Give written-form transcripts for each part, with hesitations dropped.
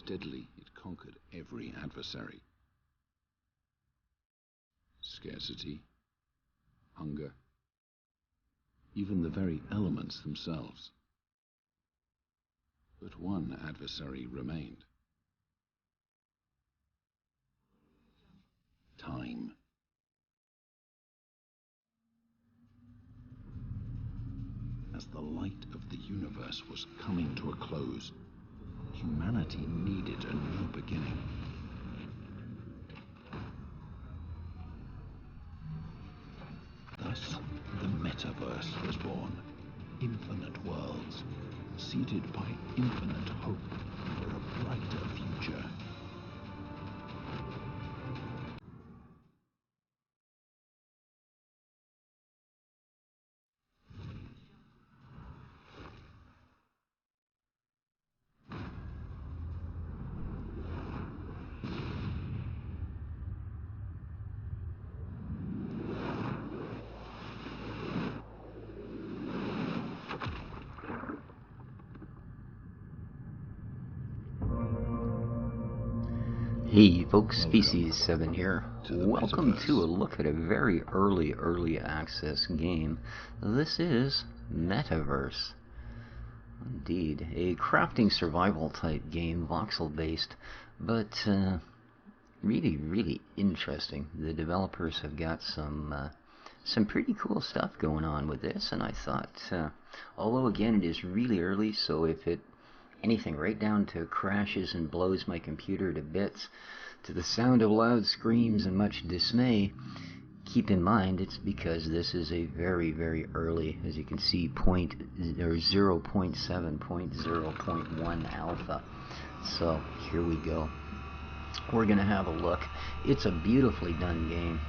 Steadily, it conquered every adversary. Scarcity, hunger, even the very elements themselves. But one adversary remained. Time. As the light of the universe was coming to a close, humanity needed a new beginning. Thus, the Metaverse was born. Infinite worlds, seeded by infinite hope for a brighter future. Hey folks, Species7 here. Welcome to a look at a very early access game. This is Metaverse. Indeed, a crafting survival type game, voxel based, but really interesting. The developers have got some pretty cool stuff going on with this, and I thought, although again it is really early, so if it anything right down to crashes and blows my computer to bits, to the sound of loud screams and much dismay, keep in mind it's because this is a very early, as you can see, 0.7.0.1 alpha. So here we go. We're gonna have a look. It's a beautifully done game.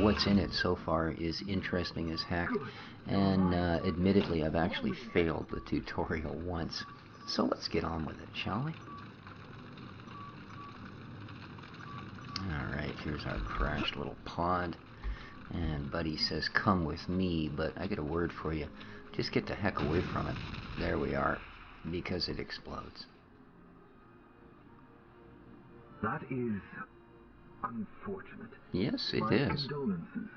What's in it so far is interesting as heck, and admittedly I've actually failed the tutorial once. So let's get on with it, shall we? Alright, here's our crashed little pod. And Buddy says, come with me, but I got a word for you. Just get the heck away from it. There we are, because it explodes. That is unfortunate. Yes, it My is. condolences.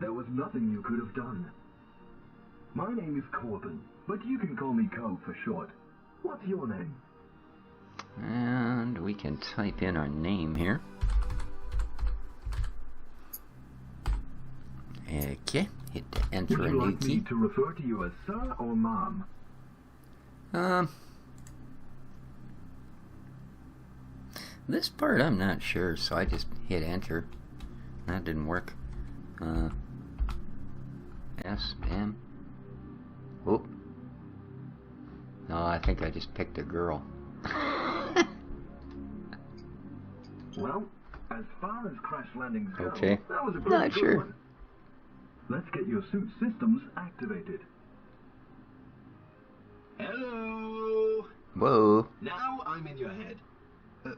There was nothing you could have done. My name is Corbin, but you can call me Co for short. What's your name? And we can type in our name here. Okay, hit enter Would a you new like key. me to refer to you as sir or ma'am? This part I'm not sure, so I just hit enter. That didn't work. S, M. Whoop. No, I think I just picked a girl. Well, as far as crash landings go, Okay. that was a Not pretty sure. good one. Let's get your suit systems activated. Hello! Whoa. Now I'm in your head.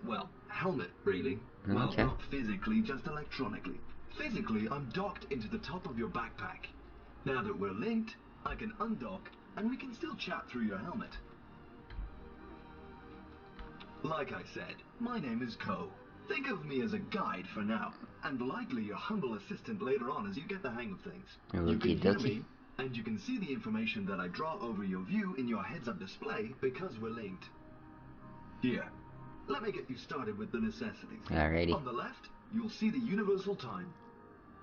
Well, helmet, really. Well, Okay. not physically, just electronically. Physically, I'm docked into the top of your backpack. Now that we're linked, I can undock, and we can still chat through your helmet. Like I said, my name is Co. Think of me as a guide for now, and likely your humble assistant later on as you get the hang of things. You can hear me, and you can see the information that I draw over your view in your heads-up display because we're linked. Here, let me get you started with the necessities. Alrighty. On the left, you'll see the universal time.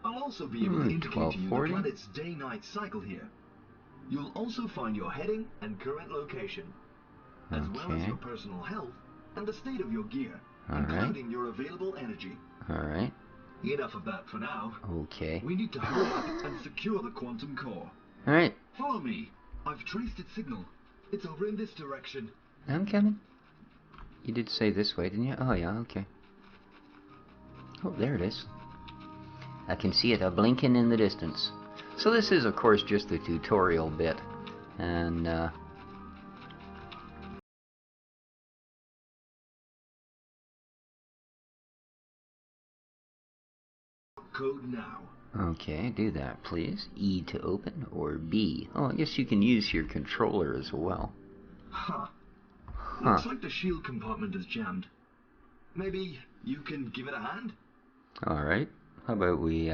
I'll also be able to indicate to you the 12:40. planet's day-night cycle here. You'll also find your heading and current location, as well as Okay. your personal health and the state of your gear, Alright. including your available energy. Alright. Enough of that for now. Okay. We need to hurry up and secure the quantum core. Alright. Follow me. I've traced its signal. It's over in this direction. I'm coming. You did say this way, didn't you? Oh, yeah, okay. Oh, there it is. I can see it a-blinking in the distance. So this is, of course, just the tutorial bit. And, Code now. okay, do that, please. E to open, or B. Oh, I guess you can use your controller as well. Ha! Looks like the shield compartment is jammed. Maybe you can give it a hand? Alright. How about we,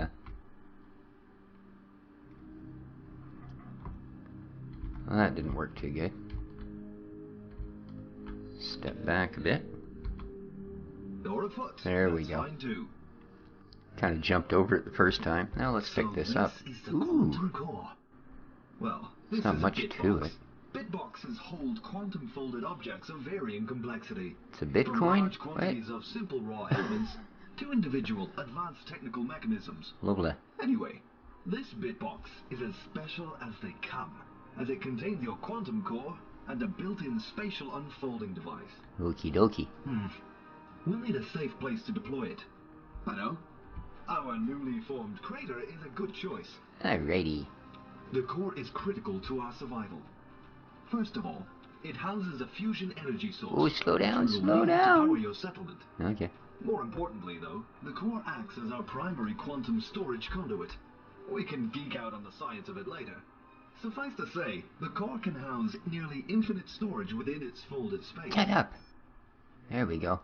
well, that didn't work too good. Step back a bit. Or a foot. There we That's go. fine too. Kind of jumped over it the first time. Now let's pick this up. Is the quantum core. Well, this There's not is much a to it. Bitboxes hold quantum-folded objects of varying complexity. It's a From Bitcoin? large quantities of simple raw elements to individual advanced technical mechanisms. Lovely. Anyway, this Bitbox is as special as they come, as it contains your quantum core and a built-in spatial unfolding device. Okie dokie. We'll need a safe place to deploy it. I know. Our newly formed crater is a good choice. Alrighty. The core is critical to our survival. First of all, it houses a fusion energy source. Oh, slow down, which you will slow need down. To power your settlement. Okay. More importantly, though, the core acts as our primary quantum storage conduit. We can geek out on the science of it later. Suffice to say, the core can house nearly infinite storage within its folded space. Shut up. There we go.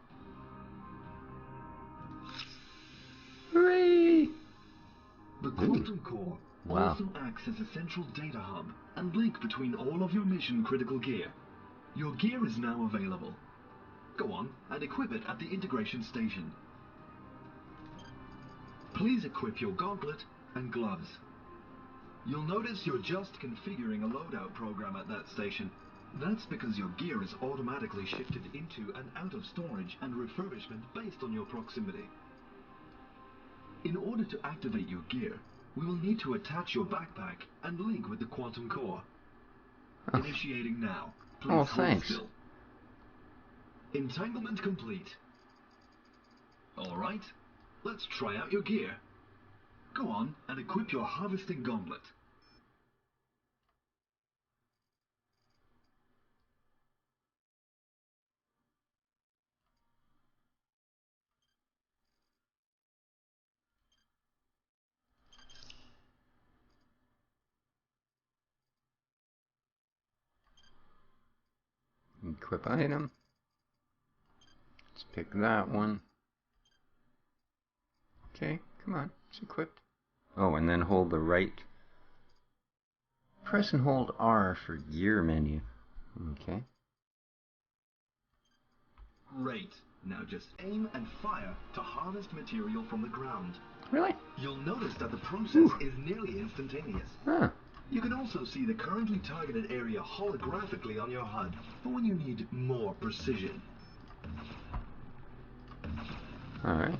Hooray! The quantum core Wow. also acts as a central data hub and link between all of your mission-critical gear. Your gear is now available. Go on and equip it at the integration station. Please equip your gauntlet and gloves. You'll notice you're just configuring a loadout program at that station. That's because your gear is automatically shifted into and out of storage and refurbishment based on your proximity. In order to activate your gear, we will need to attach your backpack and link with the quantum core. Initiating now. Please hold thanks. still. Entanglement complete. Alright, let's try out your gear. Go on and equip your harvesting gauntlet. Equip item. Let's pick that one. Okay, come on, it's equipped. Oh, and then hold the right. Press and hold R for gear menu. Okay. Great. Now just aim and fire to harvest material from the ground. Really? You'll notice that the process is nearly instantaneous. Huh. You can also see the currently targeted area holographically on your HUD for when you need more precision. Alright.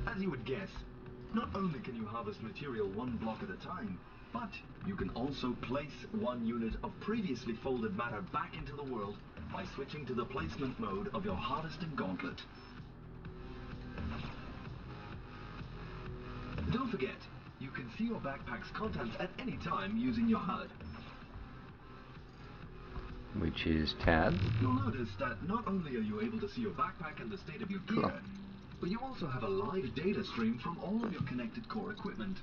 As you would guess, not only can you harvest material one block at a time, but you can also place one unit of previously folded matter back into the world by switching to the placement mode of your harvesting gauntlet. Don't forget, you can see your backpack's contents at any time using your HUD. Which is tab. You'll notice that not only are you able to see your backpack and the state of your gear, Cool. but you also have a live data stream from all of your connected core equipment.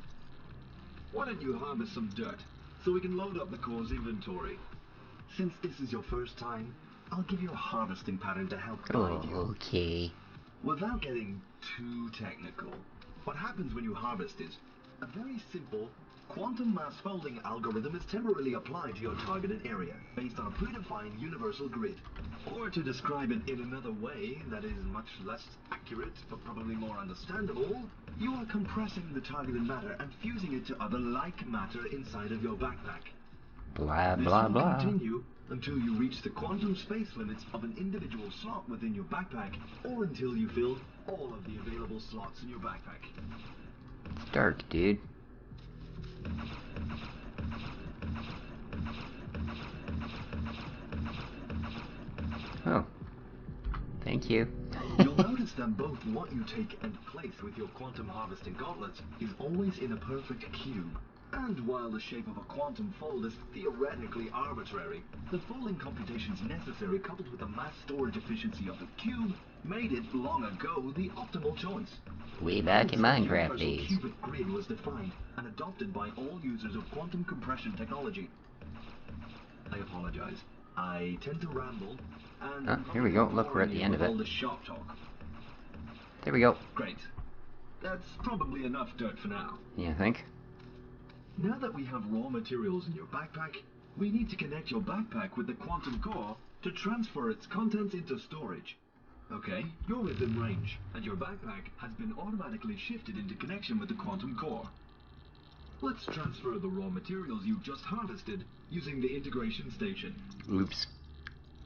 Why don't you harvest some dirt so we can load up the core's inventory? Since this is your first time, I'll give you a harvesting pattern to help guide you. Okay. Without getting too technical, what happens when you harvest is a very simple quantum mass folding algorithm is temporarily applied to your targeted area based on a predefined universal grid. Or to describe it in another way that is much less accurate but probably more understandable, you are compressing the targeted matter and fusing it to other like matter inside of your backpack. Blah, This blah, will blah. continue until you reach the quantum space limits of an individual slot within your backpack, or until you fill all of the available slots in your backpack. It's dark, dude. Oh. Thank you. You'll notice that both what you take and place with your quantum harvesting gauntlets is always in a perfect cube. And while the shape of a quantum fold is theoretically arbitrary, the folding computations necessary coupled with the mass storage efficiency of the cube made it long ago the optimal choice. Way back in Minecraft The days. cubic grid was defined and adopted by all users of quantum compression technology. I apologize. I tend to ramble, and here we go. Look, we're at the end of it. all the shop talk. There we go. Great. That's probably enough dirt for now. You think? Now that we have raw materials in your backpack, we need to connect your backpack with the quantum core to transfer its contents into storage. Okay, you're within range, and your backpack has been automatically shifted into connection with the quantum core. Let's transfer the raw materials you've just harvested using the integration station. Oops.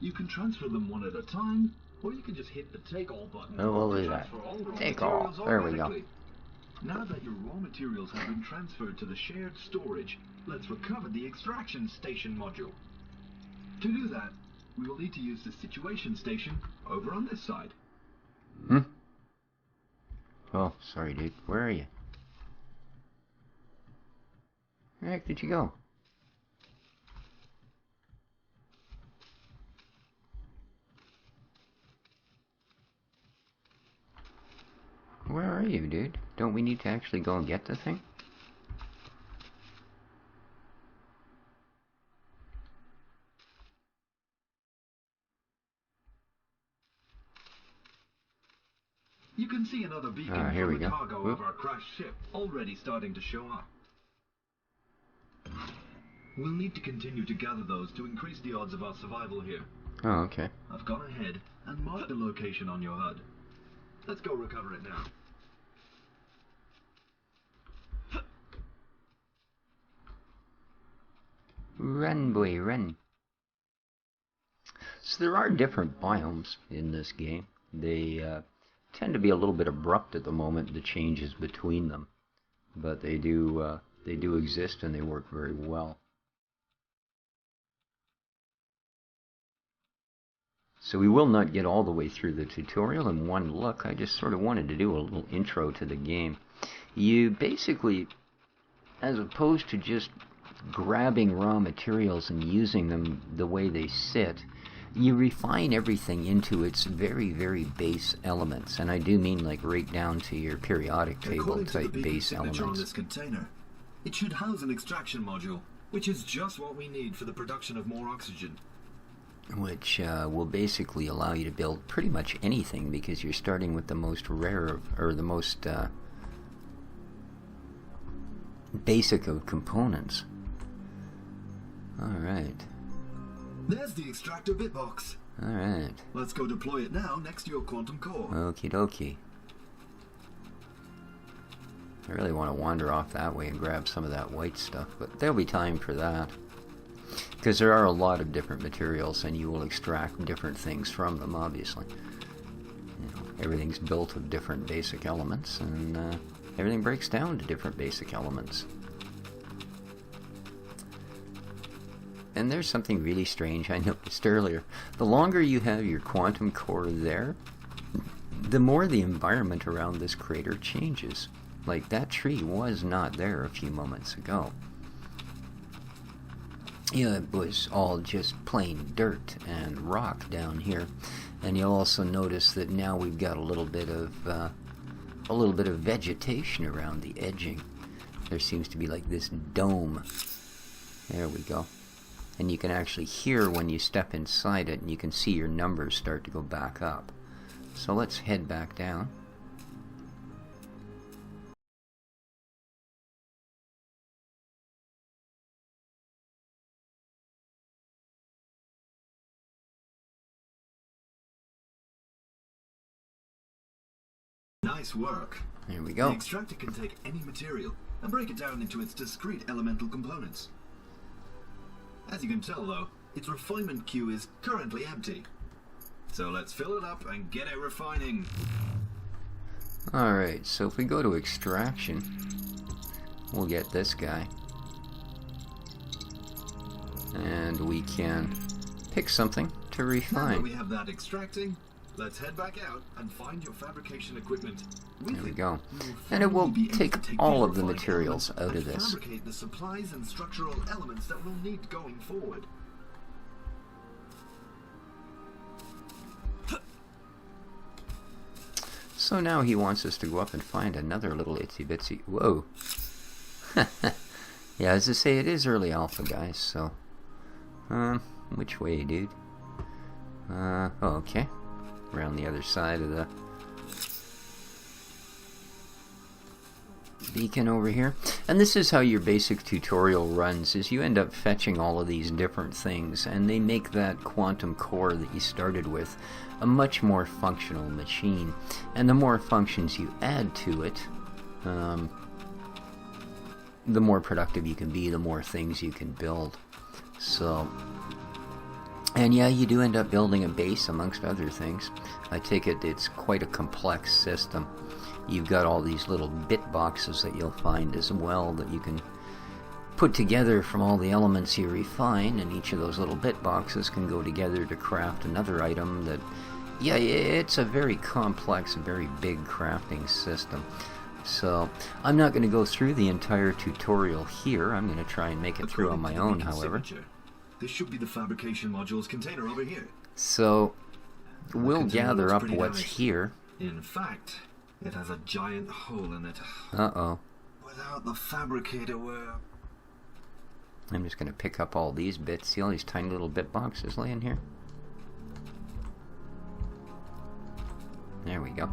You can transfer them one at a time, or you can just hit the take all button. Oh, we'll do that. Take all. There we go. Now that your raw materials have been transferred to the shared storage, let's recover the extraction station module. To do that, we will need to use the situation station over on this side. Oh, sorry, dude. Where are you? Where the heck did you go? Where are you, dude? Don't we need to actually go and get the thing? You can see another beacon from the cargo of our crashed ship already starting to show up. We'll need to continue to gather those to increase the odds of our survival here. Oh, okay. I've gone ahead and marked the location on your HUD. Let's go recover it now. Run, boy, run. So there are different biomes in this game. They tend to be a little bit abrupt at the moment, the changes between them. But they do exist and they work very well. So we will not get all the way through the tutorial in one look. I just sort of wanted to do a little intro to the game. You basically, as opposed to just grabbing raw materials and using them the way they sit, you refine everything into its very, very base elements. And I do mean like right down to your periodic table type base elements. On this container, it should house an extraction module, which is just what we need for the production of more oxygen. Which will basically allow you to build pretty much anything, because you're starting with the most rare, or the most basic of components. Alright. There's the extractor bitbox. Alright. Let's go deploy it now next to your quantum core. Okie dokie. I really want to wander off that way and grab some of that white stuff, but there'll be time for that. Because there are a lot of different materials, and you will extract different things from them, obviously. You know, everything's built of different basic elements, and everything breaks down to different basic elements. And there's something really strange I noticed earlier. The longer you have your quantum core there, the more the environment around this crater changes. Like, that tree was not there a few moments ago. Yeah, it was all just plain dirt and rock down here. And you'll also notice that now we've got a little bit of vegetation around the edging. There seems to be like this dome. There we go. And you can actually hear when you step inside it, and you can see your numbers start to go back up. So let's head back down. Nice work. There we go. The extractor can take any material and break it down into its discrete elemental components. As you can tell though, its refinement queue is currently empty. So let's fill it up and get it refining. Alright, so if we go to extraction, we'll get this guy. And we can pick something to refine. Now that we have that extracting, let's head back out and find your fabrication equipment. There we go. And it will take all of the materials out of this. Fabricate the supplies and structural elements that we'll need going forward. So now he wants us to go up and find another little itsy bitsy. Whoa. Yeah, as I say, it is early alpha, guys, so Which way, dude? Oh, okay. Around the other side of the beacon over here. And this is how your basic tutorial runs, is you end up fetching all of these different things, and they make that quantum core that you started with a much more functional machine. And the more functions you add to it, the more productive you can be, the more things you can build. So, and yeah, you do end up building a base amongst other things. I take it it's quite a complex system. You've got all these little bit boxes that you'll find as well that you can put together from all the elements you refine, and each of those little bit boxes can go together to craft another item that, yeah, it's a very complex, very big crafting system. So, I'm not going to go through the entire tutorial here. I'm going to try and make it through on my own, however. This should be the fabrication module's container over here. So, we'll gather up what's here. In fact, it has a giant hole in it. Uh-oh. Without the fabricator, I'm just going to pick up all these bits. See all these tiny little bit boxes laying here? There we go.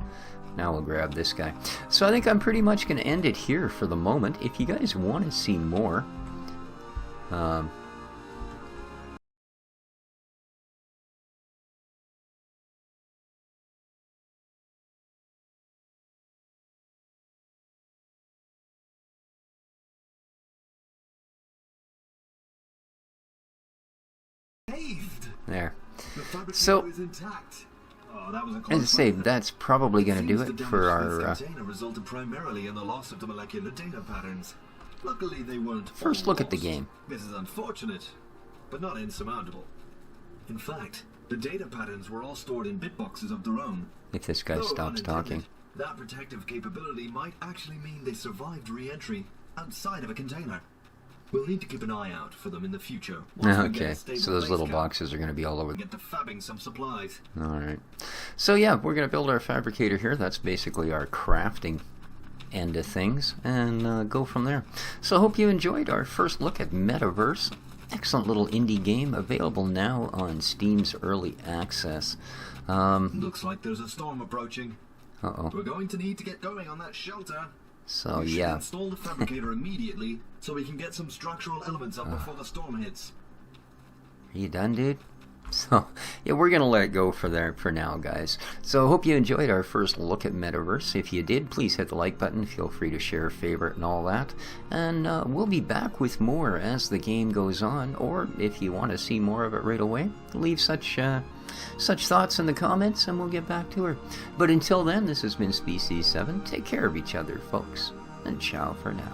Now we'll grab this guy. So I think I'm pretty much going to end it here for the moment. If you guys want to see more, there. So, is intact. Oh, that was a as I say, that's probably going to do it for our resulted primarily in the loss of the molecular data patterns. Luckily, they weren't first look at the game. This is unfortunate, but not insurmountable. In fact, the data patterns were all stored in bit boxes of their own. If this guy stops talking. That protective capability might actually mean they survived re-entry outside of a container. We'll need to keep an eye out for them in the future. Okay, so those little boxes are going to be all over. Get to fabbing some supplies. Alright. So yeah, we're going to build our fabricator here. That's basically our crafting end of things, and go from there. So I hope you enjoyed our first look at Metaverse. Excellent little indie game, available now on Steam's Early Access. Looks like there's a storm approaching. Uh-oh. We're going to need to get going on that shelter. So we should yeah. install the fabricator immediately so we can get some structural elements up before the storm hits. Are you done, dude? So, yeah, we're going to let it go for now, guys. So, hope you enjoyed our first look at Metaverse. If you did, please hit the like button. Feel free to share, favorite, and all that. And we'll be back with more as the game goes on. Or, if you want to see more of it right away, leave such thoughts in the comments, and we'll get back to her. But until then, this has been Species 7. Take care of each other, folks. And ciao for now.